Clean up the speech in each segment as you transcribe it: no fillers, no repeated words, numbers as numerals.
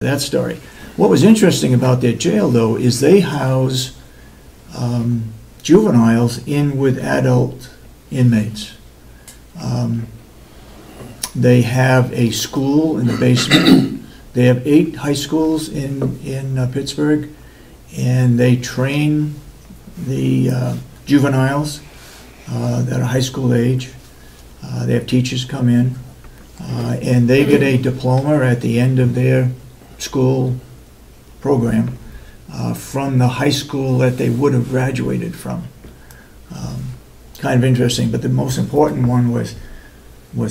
that story. What was interesting about their jail, though, is they house juveniles in with adult inmates. They have a school in the basement. They have 8 high schools in Pittsburgh, and they train the juveniles that are high school age. They have teachers come in, and they get a diploma at the end of their school program from the high school that they would have graduated from. Kind of interesting, but the most important one was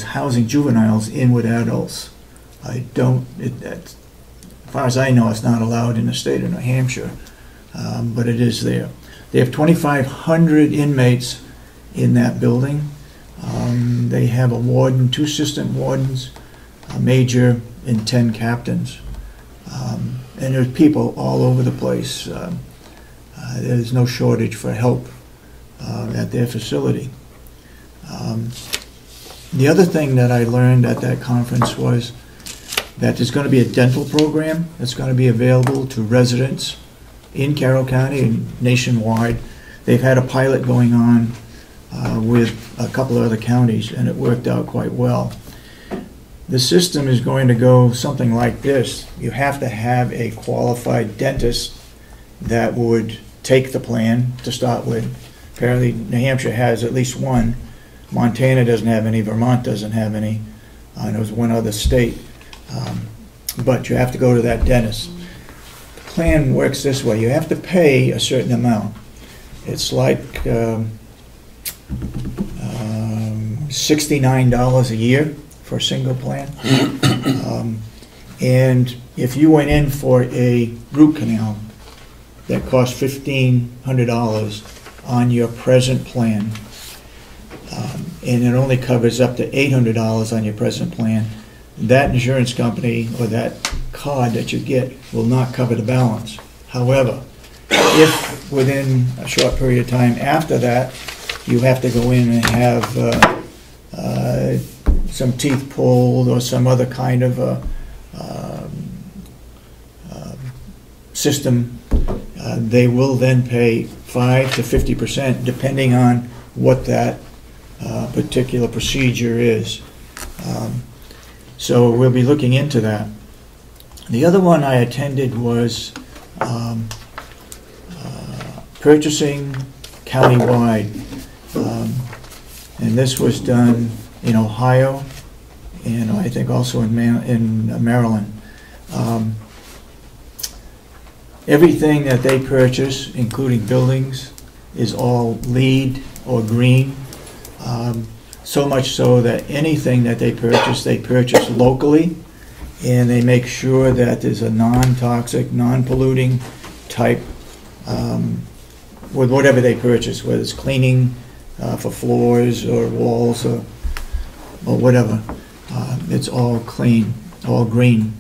housing juveniles in with adults. As far as I know, it's not allowed in the state of New Hampshire, but it is there. They have 2,500 inmates in that building. They have a warden, 2 assistant wardens, a major, and 10 captains. And there's people all over the place. There's no shortage for help at their facility. The other thing that I learned at that conference was that there's going to be a dental program that's going to be available to residents in Carroll County and nationwide. They've had a pilot going on with a couple of other counties, and it worked out quite well. The system is going to go something like this. You have to have a qualified dentist that would take the plan to start with. Apparently New Hampshire has at least one. Montana doesn't have any, Vermont doesn't have any, and there's one other state. But you have to go to that dentist. The plan works this way. You have to pay a certain amount. It's like $69 a year for a single plan. And if you went in for a root canal that cost $1,500 on your present plan, and it only covers up to $800 on your present plan, that insurance company or that card that you get will not cover the balance. However, if within a short period of time after that you have to go in and have some teeth pulled or some other kind of a system, they will then pay 5 to 50% depending on what that particular procedure is. So we'll be looking into that. The other one I attended was purchasing countywide, and this was done in Ohio and I think also in Maryland. Everything that they purchase, including buildings, is all LEED or green. So much so that anything that they purchase locally, and they make sure that there's a non-toxic, non-polluting type with whatever they purchase, whether it's cleaning for floors or walls or whatever. It's all clean, all green.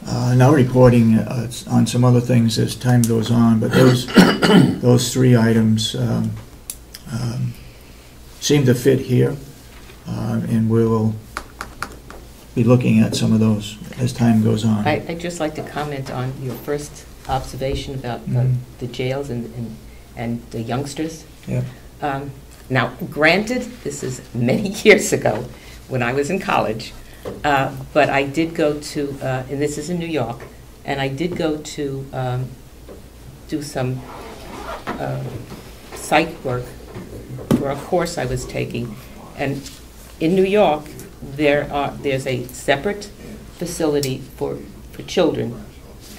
Now reporting on some other things as time goes on, but those those 3 items seem to fit here, and we will be looking at some of those as time goes on. I'd just like to comment on your first observation about the jails and the youngsters. Yeah. Now, granted, this is many years ago when I was in college, but I did go to, and this is in New York, and I did go to do some psych work for a course I was taking. And in New York, there's a separate facility for children,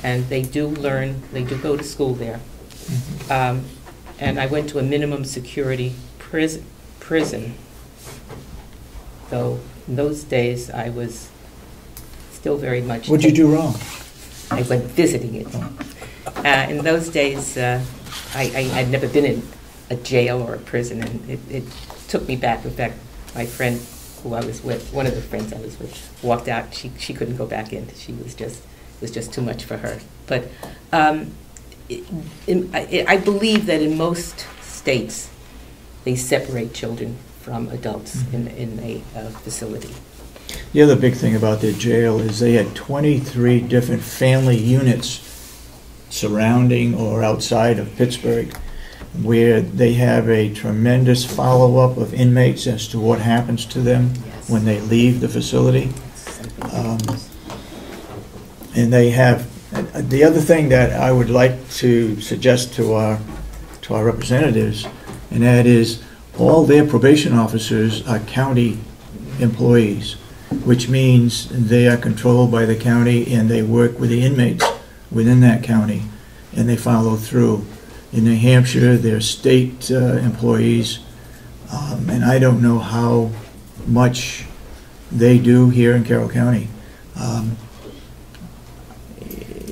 and they do go to school there. Mm-hmm. And I went to a minimum security prison. Though in those days I was still very much... What'd you do wrong? I went visiting it. In those days, I'd never been in a jail or a prison, and it took me back. In fact, my friend who I was with, one of the friends I was with, walked out. She couldn't go back in. She was just, it was just too much for her. But I believe that in most states, they separate children from adults in a facility. The other big thing about their jail is they had 23 different family units surrounding or outside of Pittsburgh, where they have a tremendous follow-up of inmates as to what happens to them when they leave the facility. And they have, the other thing that I would like to suggest to our representatives, and that is all their probation officers are county employees, which means they are controlled by the county and they work with the inmates within that county and they follow through. In New Hampshire, they're state employees, and I don't know how much they do here in Carroll County.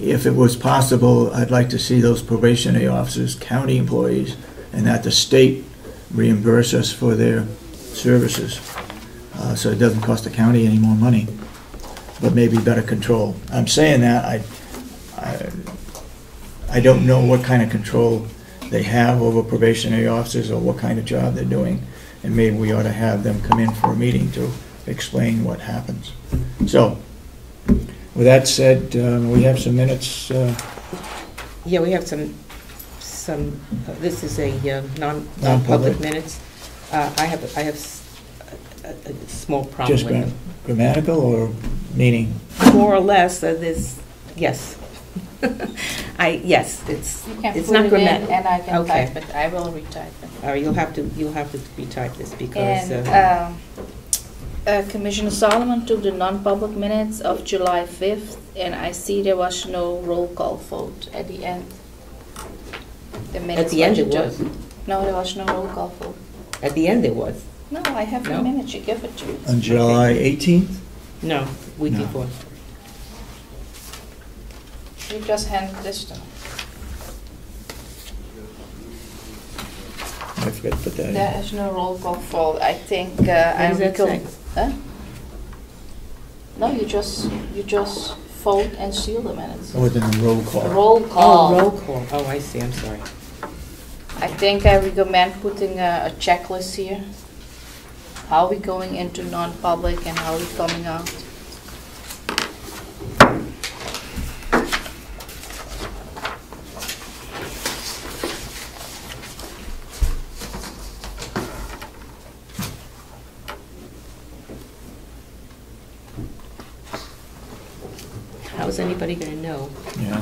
If it was possible, I'd like to see those probationary officers county employees and that the state reimburse us for their services, so it doesn't cost the county any more money, but maybe better control. I'm saying that I don't know what kind of control they have over probationary officers or what kind of job they're doing, and maybe we ought to have them come in for a meeting to explain what happens. So, with that said, we have some minutes. Yeah, we have some. This is a non-public minutes. I have a small problem Just with them. grammatical or meaning? More or less, there's yes. Yes, it's not grammatical. And I can Okay. type it. I will retype it. All right, you'll have to retype this because. And Commissioner Solomon took the non-public minutes of July 5th, and I see there was no roll call vote at the end. The minutes At the end were it just- was. No, there was no roll call vote. At the end it was. No, I have the No? minutes. You give it to me. On July 18th? No, week No. before. You just hand this to me. I forgot to put that in. There is no roll call vote. I think What does that say? Huh? No, you just vote and seal the minutes. Oh, then the roll call. Roll call. Oh, roll call. Oh, I see, I'm sorry. I think I recommend putting a checklist here. How we going into non-public and how we coming out. How's anybody going to know? Yeah.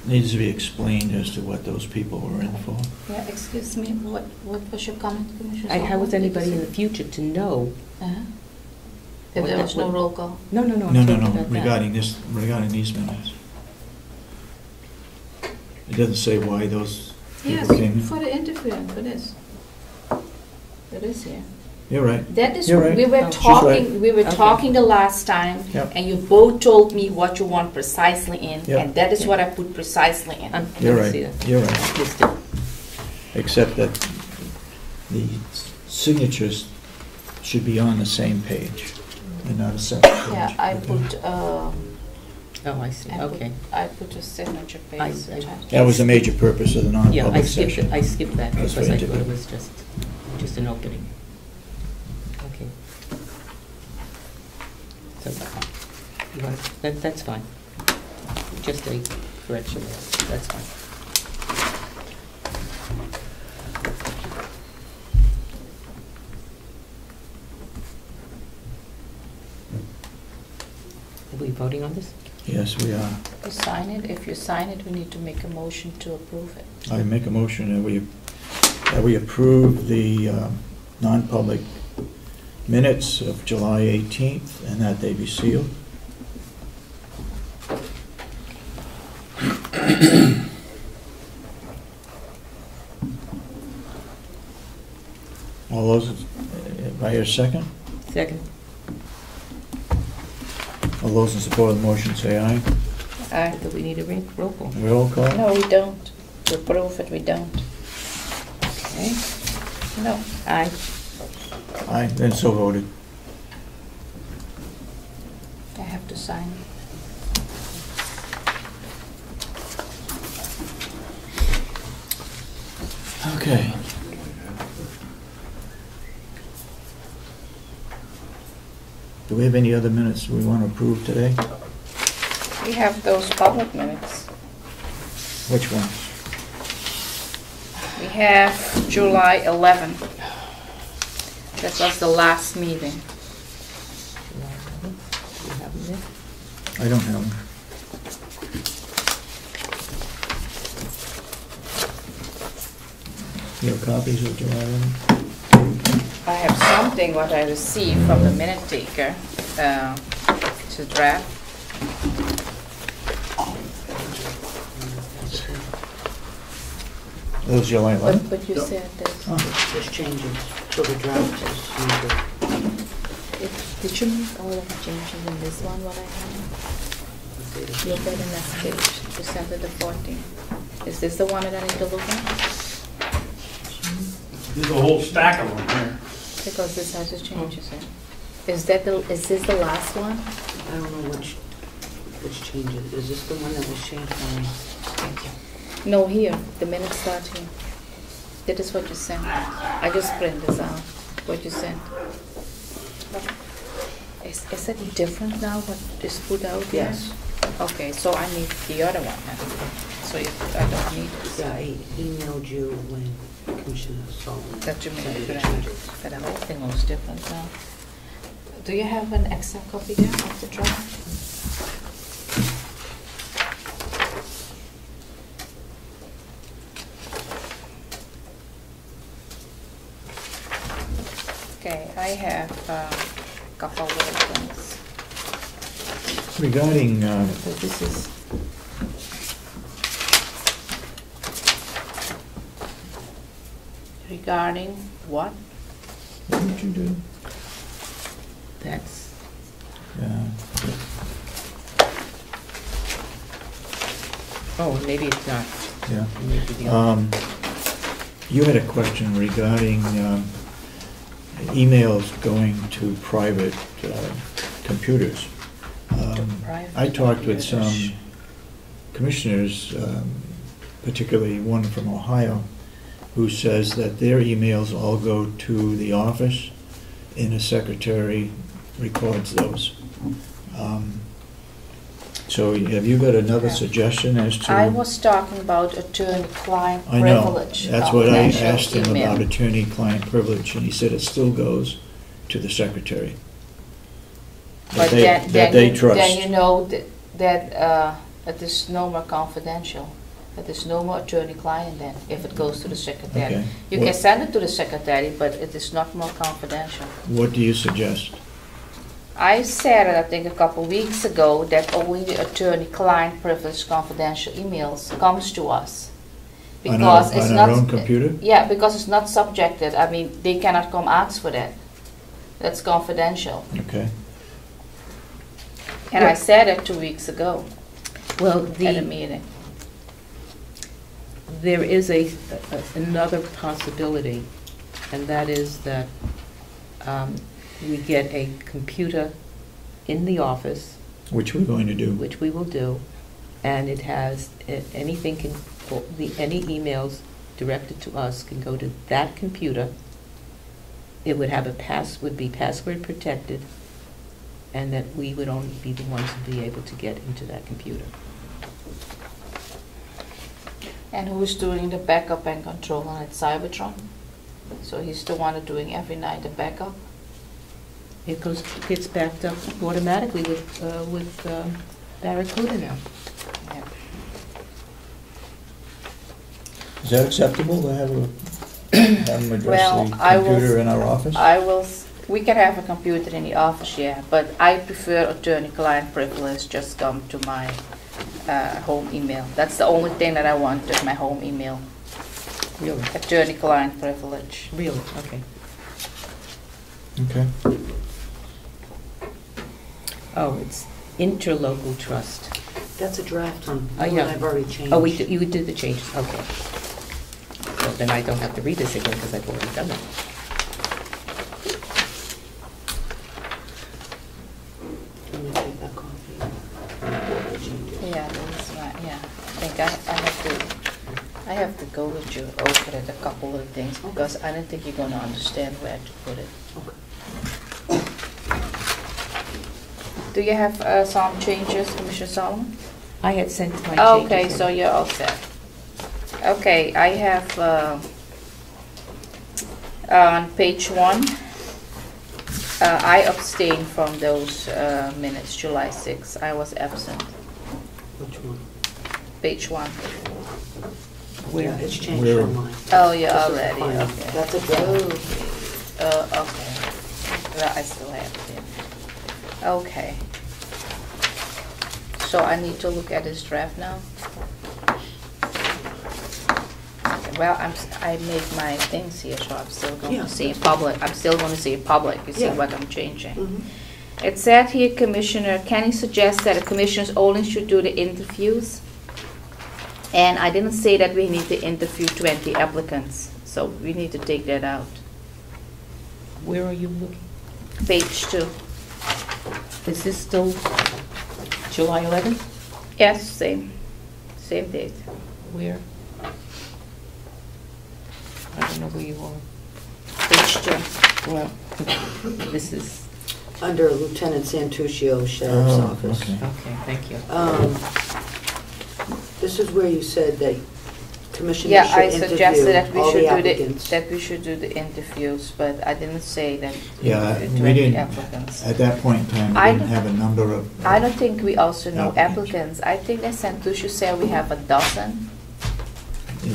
Needs to be explained as to what those people were in for. Yeah, excuse me, what was your comment, Commissioner? How was anybody in the future to know? Uh-huh. If What there that was no would- roll call? No, I'm No, talking about that. regarding these minutes. It doesn't say why those Yes, people came in. for the interviewing, for this. It is here. You're right. That is, You're right. we were Oh. She's talking, we were Okay. talking the last time, Yep. and you both told me what you want precisely in, Yep. and that is what I put precisely in. I You're didn't see right. that. You're right. Missed it. Except that the signatures should be on the same page and not a separate page. Yeah, I put, Oh, I see, okay. I put a signature I- page. That was the major purpose of the Yeah, non-public session. I skipped that That's because what I I did. thought it was just an opening. Okay. So, you want, that's fine. Just a correction, that's fine. Are we voting on this? Yes, we are. You sign it, if you sign it, we need to make a motion to approve it. I make a motion that we approve the non-public minutes of July 18th and that they be sealed. All those, by your second? Second? All those in support of the motion say aye. Do we need a roll call? Roll call? No, we don't. To approve it, we don't. Okay. No. Aye. Aye, then so voted. I have to sign. Okay. we have any other minutes we want to approve today? We have those public minutes. Which ones? We have July 11. That was the last meeting. Do you have them there? I don't have them. You have copies of July 11? I have something what I received from the minute taker to draft. Those July 11? But you Yep. said that. There's changes, so the draft is needed. Did you make all of the changes in this one, what I have? Look at the next page, December the 14th. Is this the one that I need to look at? There's a whole stack of them here. Because this has the changes in. Is this the last one? I don't know which changes. Is this the one that was changed? Thank you. No, here, the minutes start here. That is what you sent. I just print this out, what you sent. Is it different now, what is put out here? Yes. Okay, so I need the other one then. So I don't need this. Yeah, I emailed you when Commissioner Sullivan. That you made sent it the right. changes. But the whole thing looks different now. Do you have an extra copy there of the draft? Okay, I have a couple of things. Regarding, So this is. Regarding what? what did you do? That's, oh, maybe it's not. Yeah. Maybe the other. You had a question regarding emails going to private computers. Private I talked with computers. some commissioners, particularly one from Ohio, who says that their emails all go to the office and the secretary records those. So have you got another Yeah. suggestion as to? I was talking about attorney-client I know, privilege. that's of what I national asked him email. about attorney-client privilege, and he said it still goes to the secretary. But That they trust. then you know that it is no more confidential. It is no more attorney-client then, if it goes to the secretary. Okay. You can send it to the secretary, but it is not more confidential. What do you suggest? I said, I think a couple weeks ago, that only the attorney-client privilege confidential emails comes to us. On Because it's our not. own computer? Yeah, because it's not subjected. I mean, they cannot come ask for that. That's confidential. Okay. And I said it 2 weeks ago Well, at a meeting. there is another possibility, and that is that we get a computer in the office, Which we're going to do. which we will do, and it has, anything can, any emails directed to us can go to that computer. It would have would be password protected, and that we would only be the ones to be able to get into that computer. And who's doing the backup and control on it? Cybertron? So he's the one doing every night the backup? It gets backed up automatically with Barracuda now. Yeah. Is that acceptable to have them address Well, the I will- computer in our office? We can have a computer in the office, yeah, but I prefer attorney-client privilege just come to my home email. That's the only thing that I want, is my home email. Really? Attorney-client privilege. Really? Okay. Okay. Oh, it's interlocal trust. That's a draft on, Oh, yeah. I've already changed. Oh, you did the changes, okay. So then I don't have to read this again because I've already done it. Let me take that copy. The changes. Yeah, that's right, yeah. I think I have to go with you over it, a couple of things, because I don't think you're gonna understand where to put it. Okay. Do you have some changes, Commissioner Solomon? I had sent my changes. Okay, in. so you're all set. Okay, I have on page 1, I abstain from those minutes, July 6th. I was absent. Which one? Page 1. Where? Yeah, it's changed Where? from mine. Oh, yeah, This is already, final. okay. That's a draft. Okay. Well, I still have it here. Okay. So I need to look at this draft now? Okay, well, I made my things here, so I'm still going Yeah, to see in that's fine. public. I'm still going to see in public, you see Yeah. what I'm changing. Mhm. It said here, Commissioner Kenny suggests that the commissioners only should do the interviews. And I didn't say that we need to interview 20 applicants, so we need to take that out. Where are you looking? Page 2. Is this still July 11th? Yes, same date. Where? I don't know where you are. Page 2. Well, this is, Under Lieutenant Santuccio, Sheriff's Oh, Office. okay. okay, thank you. This is where you said that commissioners Yeah, I should suggested that interview we all should the do applicants. that we should do the interviews, but I didn't say that Yeah, we we 20 didn't, applicants. at that point in time, we I didn't don't- have a number of. I don't think we also know Applicants. applicants. I think that Santuccio said we have a dozen.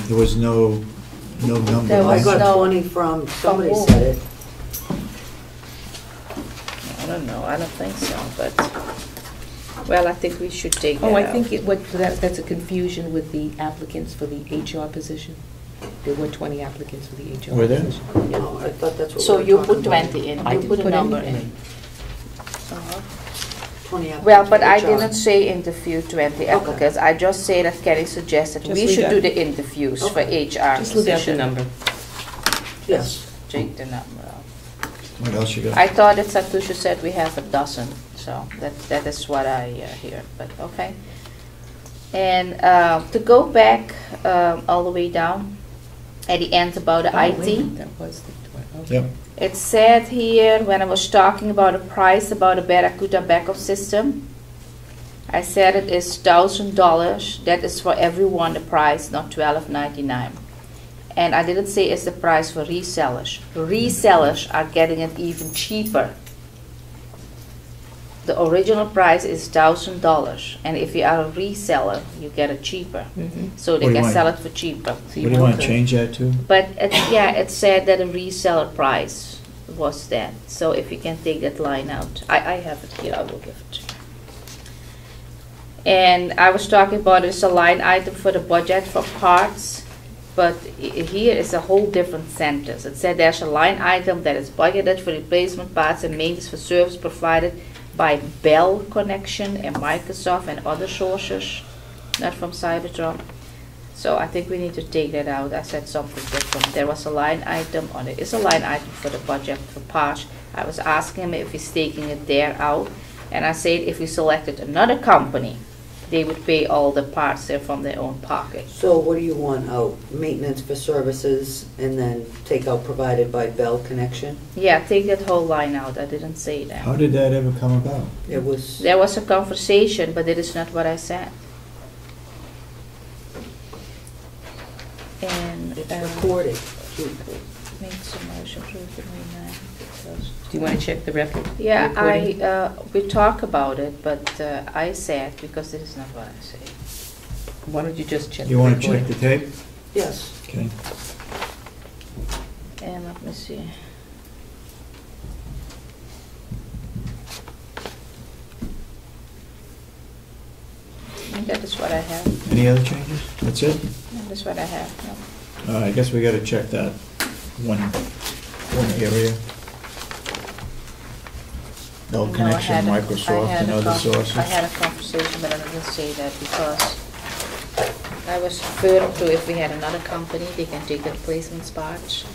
There was no number. There I was got no- 20 from, somebody who? said it. I don't know, I don't think so, but, well, I think we should take that Oh, I out. think that's a confusion with the applicants for the HR position. There were 20 applicants for the HR Were there? position. No, I thought that's what So we you were put talking about. 20 in, I you didn't put a put number anything in. in. Uh-huh. 20 applicants. Well, but for I HR. didn't say interview 20 applicants. I just say that Kelly suggested Just we leave should that. do the interviews for Okay. HR Just look at the position. number. Yes. Take the number out. What else you got? I thought that Santuccio said we have a dozen, so that is what I hear, but okay. And to go back all the way down, at the end about the Oh, wait, IT, that was the 20, okay. Yep. it said here, when I was talking about the price about the Barracuda backup system, I said it is $1,000. That is for everyone the price, not $12.99. And I didn't say it's the price for resellers. Resellers are getting it even cheaper. The original price is $1,000, and if you are a reseller, you get it cheaper. Mhm. So they What do you can want? sell it for cheaper. So What do you want to change that to? But yeah, it said that the reseller price was that. So if you can take that line out, I have it here. I will give it to you. And I was talking about it's a line item for the budget for parts, but here is a whole different sentence. It said there's a line item that is budgeted for replacement parts and maintenance for service provided by Bell Connection and Microsoft and other sources, not from Cybertron. So I think we need to take that out. I said something different. There was a line item, or there is a line item for the budget for parts. I was asking him if he's taking it there out, and I said if we selected another company, they would pay all the parts there from their own pocket. So what do you want out? Maintenance for services and then take out provided by Bell Connection? Yeah, take that whole line out. I didn't say How that. did that ever come about? It was, There was a conversation, but it is not what I said. And it's recorded. made some motion to approve the May 9th. Do you want to check the record? Yeah, recording? we talk about it, but I said, because it is not what I say. Why don't you just check the You want to recording? check the tape? Yes. Okay. And let me see. And that is what I have. Any other changes? That's it? That is what I have. No. I guess we got to check that one area. Bell No, I Connection, had a- I Microsoft, had and a other con- sources. I had a conversation, but I didn't say that because I was referring to if we had another company, they can take the replacement parts.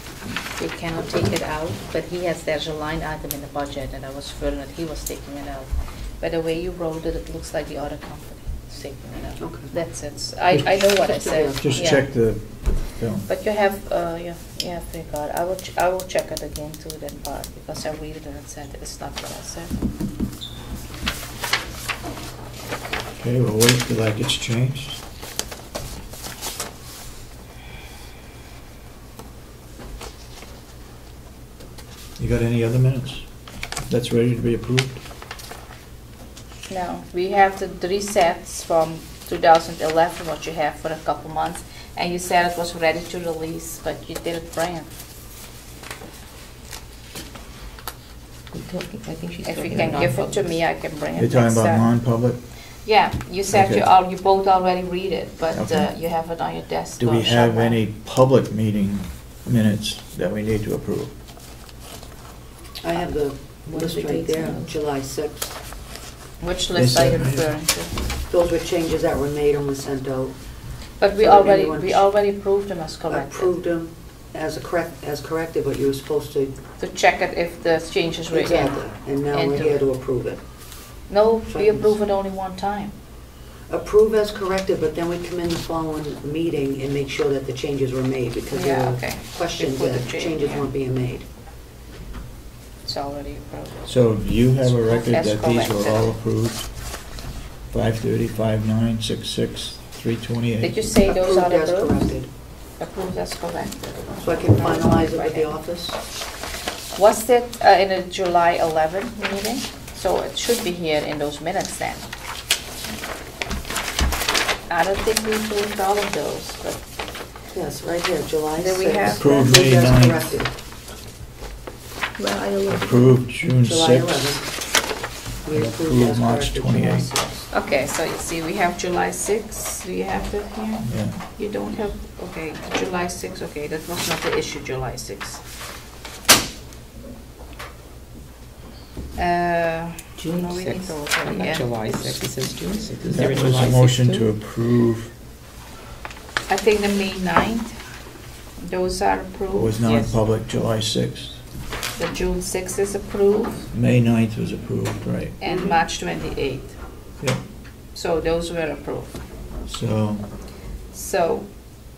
They cannot take it out, but there's a line item in the budget, and I was referring that he was taking it out. By the way you wrote it, it looks like the other company is taking it out. Okay. That's it. I know what I said. Just Yeah. check the film. But you have regard. I will check it again too, that part, because I read it and it said it's not what I said. Okay, we'll wait till that gets changed. You got any other minutes that's ready to be approved? No, we have the 3 sets from 2011, what you have for a couple months, and you said it was ready to release, but you didn't bring it. I think she's If you talking can about give it to non-public. me, I can bring it You're talking next about time. non-public? Yeah, you said Okay. you both already read it, but Okay. you have it on your desk. Do we or have somewhere. any public meeting minutes that we need to approve? I have the What list are the right dates there, on those? July 6th. Which list are you said- referring to? Those were changes that were made and were sent out. But we So already, anyone- we already approved them as corrected. Approved them as corrected, but you were supposed to. To check it if the changes were in. Exactly, and now we're into here it. to approve it. No, we Seconds. approve it only one time. Approve as corrected, but then we come in the following meeting and make sure that the changes were made, because there Yeah, were okay. questions Before the that change, changes yeah. weren't being made. It's already approved. So do you have a record As that these were corrected. all approved? 5:30, 5:09, 6:06, 3:28? Did you say those are Approved as approved? corrected. Approved as corrected. So I can finalize it with the office? Was it in a July 11 meeting? So it should be here in those minutes then. I don't think we approved all of those, but Yes, right here, July 6th. Then we have- Approved May as 9th. corrected. well, I don't Approved June July 6th. 11th. We And approved approved as March corrected July 28th. 6th. Okay, so you see, we have July 6th. Do you have that here? Yeah. You don't have, okay, July 6th, okay, that was not the issue, July 6th. June No, we need 6th, those, not yeah. July 6th, it says June 6th. Is there a That was July a 6th motion too? to approve, I think the May 9th, those are approved. was yes. non-public July 6th. The June 6th is approved, May 9th was approved, right? and March 28th. Yeah. So those were approved. So, So,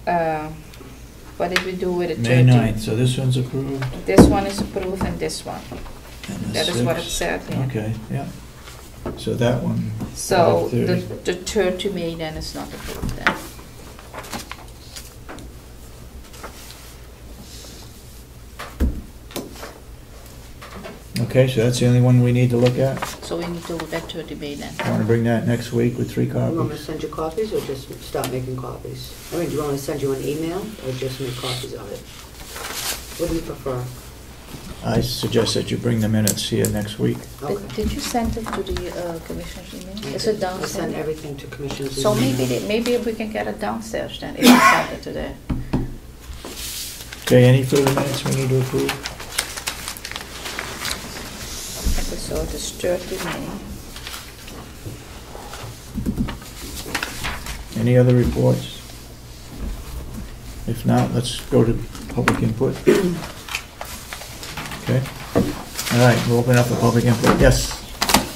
what did we do with the May 13th? 9th, so this one's approved? This one is approved and this one. And the That is what it 6th. said, yeah. Okay, yeah. So that one, So the 5:30. the 3rd to May then is not approved then. Okay, so that's the only one we need to look at? So we need to look at 3rd to May then. Want to bring that next week with 3 You want me to copies? send you copies or just start making copies? I mean, do you want me to send you an email or just make copies of it? What do you prefer? I suggest that you bring the minutes here next week. Okay. Did you send it to the commissioner's email? Is it I send downstairs? everything to commissioners. So maybe we can get it downstairs then, if you send it to there. Okay, any further minutes we need to approve? Okay, so it is 3rd to May. Any other reports? If not, let's go to public input. Okay. All right, we'll open up for public input. Yes,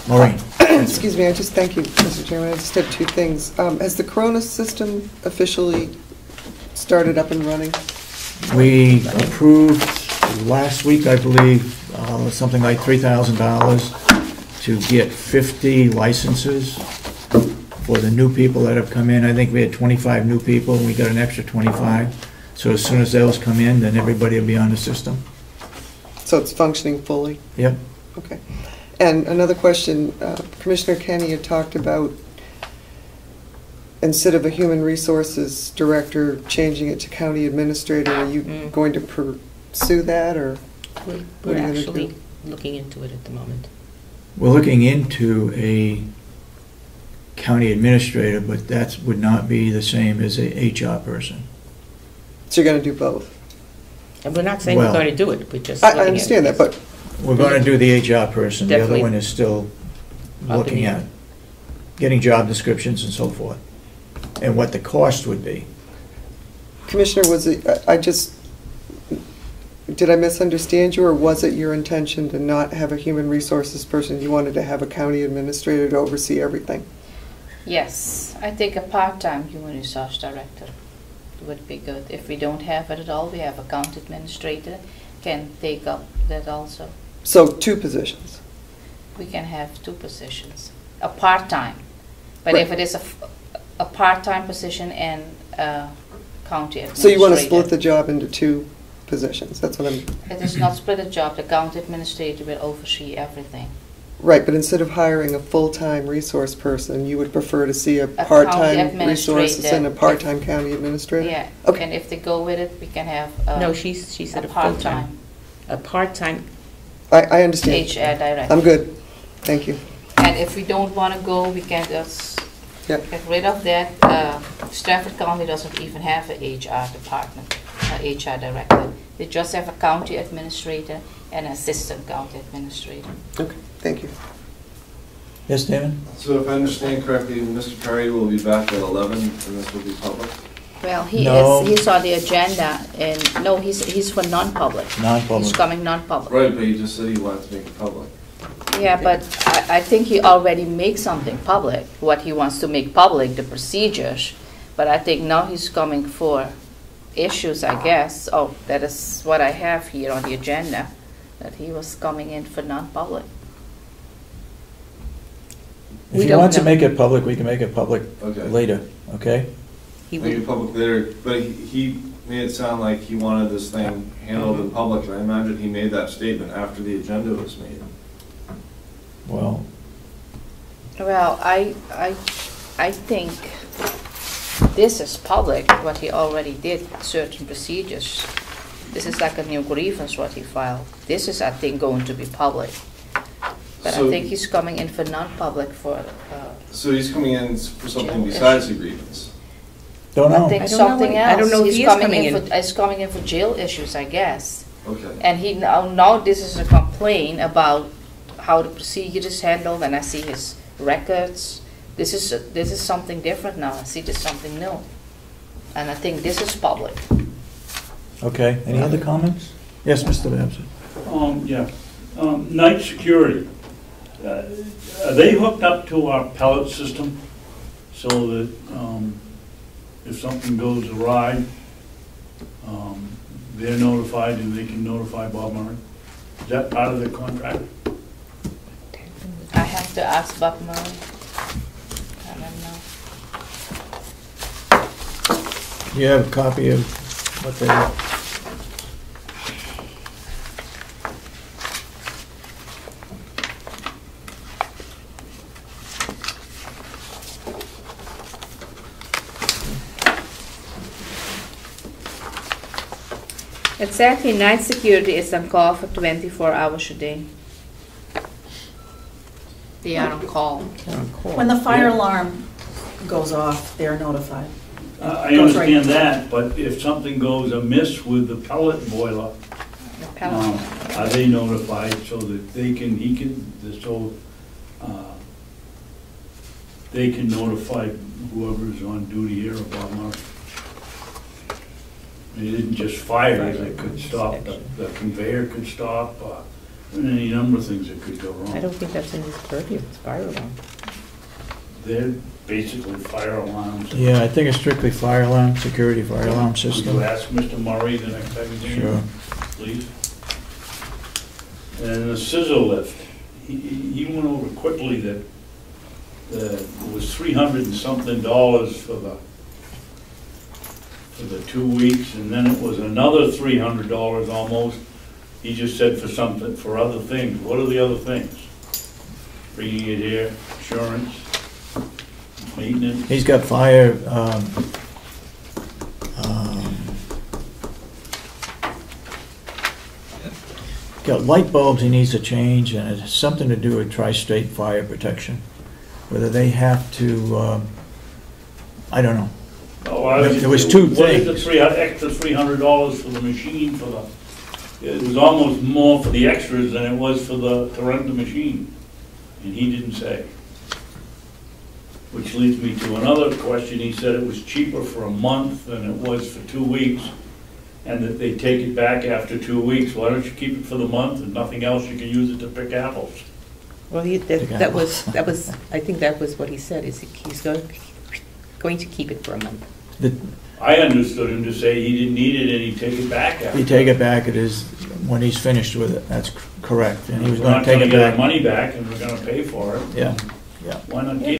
Maureen. Excuse me, I just, thank you, Mr. Chairman, I just have 2 things. Has the Corona system officially started up and running? We approved last week, I believe, something like $3,000 to get 50 licenses for the new people that have come in. I think we had 25 new people, and we got an extra 25. So as soon as those come in, then everybody will be on the system. So it's functioning fully? Yep. Okay. And another question, Commissioner Kenny had talked about, instead of a human resources director, changing it to county administrator. Are you going to pursue that, or? We're What are you gonna actually do? looking into it at the moment. We're looking into a county administrator, but that would not be the same as a HR person. So you're going to do both? And we're not saying we're Well, going to do it, we're just I looking at understand that, but We're going to do the HR person. The other Definitely. one is still Up in looking the at air. getting job descriptions and so forth, and what the cost would be. Commissioner, was it, did I misunderstand you, or was it your intention to not have a human resources person? You wanted to have a county administrator to oversee everything? Yes, I think a part-time human resource director would be good. If we don't have it at all, we have a county administrator can take up that also. So 2 positions? We can have 2 positions. A part-time, But Right. if it is a part-time position and a county administrator. So you want to split the job into two positions, that's what I'm, It is not split a job, the county administrator will oversee everything. right, but instead of hiring a full-time resource person, you would prefer to see a county part-time resource administrator. and a part-time county administrator? Yeah, Okay. and if they go with it, we can have No, a she said a full-time. part-time A part-time, I understand. HR director. I'm good, thank you. And if we don't want to go, we can just Yeah. get rid of that. Stafford County doesn't even have an HR department, an HR director. They just have a county administrator and an assistant county administrator. Okay, thank you. Yes, David? So if I understand correctly, Mr. Perry will be back at 11, and this will be public? Well, No. he's on the agenda, and no, he's for non-public. Non-public. He's coming non-public. Right, but you just said you wanted to make it public. Yeah, but I think he already makes something public, what he wants to make public, the procedures. But I think now he's coming for issues, I guess. Oh, that is what I have here on the agenda, that he was coming in for non-public. If We you don't want to know. make it public, we can make it public Okay. later, okay? he Make would, it public later, but he made it sound like he wanted this thing handled in public. I imagine he made that statement after the agenda was made. Well, Well, I think this is public, what he already did, certain procedures. This is like a new grievance what he filed. This is, I think, going to be public. But I So- think he's coming in for non-public for, So he's coming in for something Jail besides the grievance? don't I know. think I don't know something what- else. I don't know if He's he is coming in. He's coming in for jail issues, I guess. Okay. And he, now this is a complaint about how the procedure is handled, and I see his records. This is something different now. I see this something new. And I think this is public. Okay, any other comments? Yes, Mr. Babson? Yeah. Night security. Are they hooked up to our pellet system so that if something goes awry, they're notified and they can notify Bob Murray? Is that part of the contract? I have to ask Bob Murray. I don't know. You have a copy of what they, Exactly, night security is on call for 24 hours a day. They are on call. When the fire alarm goes off, they're notified. I understand that, but if something goes amiss with the pellet boiler, The pellet. are they notified so that they can notify whoever's on duty here about Murray? It isn't just fires that could stop, the conveyor could stop, and any number of things that could go wrong. I don't think that's in his purview, it's fire alarm. They're basically fire alarms. yeah, I think it's strictly fire alarm, security fire alarm Could you system. ask Mr. Murray the next time you Sure. please? And the scissor lift, he went over quickly that it was $300 and something for the 2 weeks, and then it was another $300 almost. He just said for other things. What are the other things? Bringing it here, insurance, maintenance? He's got fire, got light bulbs he needs to change, and it has something to do with tri-state fire protection. Whether they have to, I don't know. Oh, There was two What is things. the extra $300 for the machine it was almost more for the extras than it was to rent the machine, and he didn't say. Which leads me to another question. He said it was cheaper for a month than it was for 2 weeks, and that they take it back after 2 weeks. Why don't you keep it for the month and nothing else, you can use it to pick apples? Well, that was, I think that was what he said, is he's going to keep it for a month. I understood him to say he didn't need it and he'd take it back after. You take it back, it is, when he's finished with it, that's correct, and he was We're gonna not take gonna it get our back. money back and we're gonna pay for it. Yeah, yeah. Why not keep